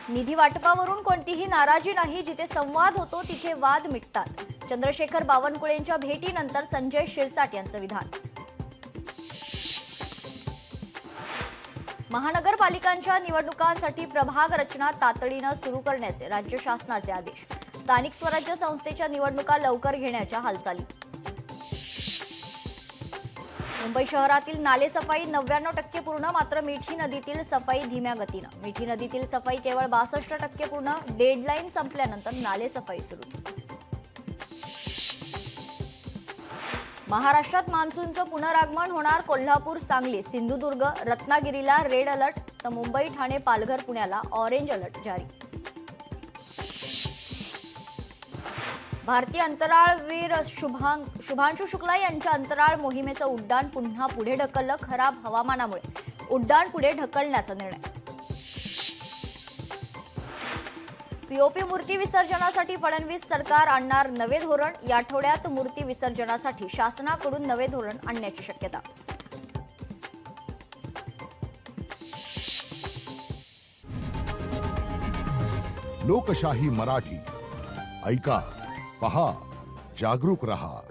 निधी वाटपावरून कोणतीही नाराजी नाही, जिथे संवाद होतो तिथे वाद मिटतात. चंद्रशेखर बावनकुळेंच्या भेटीनंतर संजय शिरसाट यांचं विधान. महानगरपालिकांच्या निवडणुकांसाठी प्रभाग रचना तातडीनं सुरू करण्याचे राज्य शासनाचे आदेश. स्थानिक स्वराज्य संस्थेच्या निवडणुका लवकर घेण्याच्या हालचाली. मुंबई शहरातील नालेसफाई 99% पूर्ण, मात्र मिठी नदीतील सफाई धीम्या गतीनं. मिठी नदीतील सफाई केवळ 62% पूर्ण. डेडलाईन संपल्यानंतर नालेसफाई सुरूच. महाराष्ट्रात मान्सूनचं पुनरागमन होणार. कोल्हापूर, सांगली, सिंधुदुर्ग, रत्नागिरीला रेड अलर्ट, तर मुंबई, ठाणे, पालघर, पुण्याला ऑरेंज अलर्ट जारी. भारतीय अंतराळवीर शुभांशु शुक्ला यांच्या अंतराळ मोहिमेचं उड्डाण पुन्हा पुढे ढकललं. खराब हवामानामुळे उड्डाण पुढे ढकलण्याचा निर्णय. पीओपी मूर्ती विसर्जनासाठी फडणवीस सरकार आणणार नवे धोरण. या आठवड्यात मूर्ती विसर्जनासाठी शासनाकडून नवे धोरण आणण्याची शक्यता. लोकशाही मराठी ऐका, पहा, जागरूक रहा.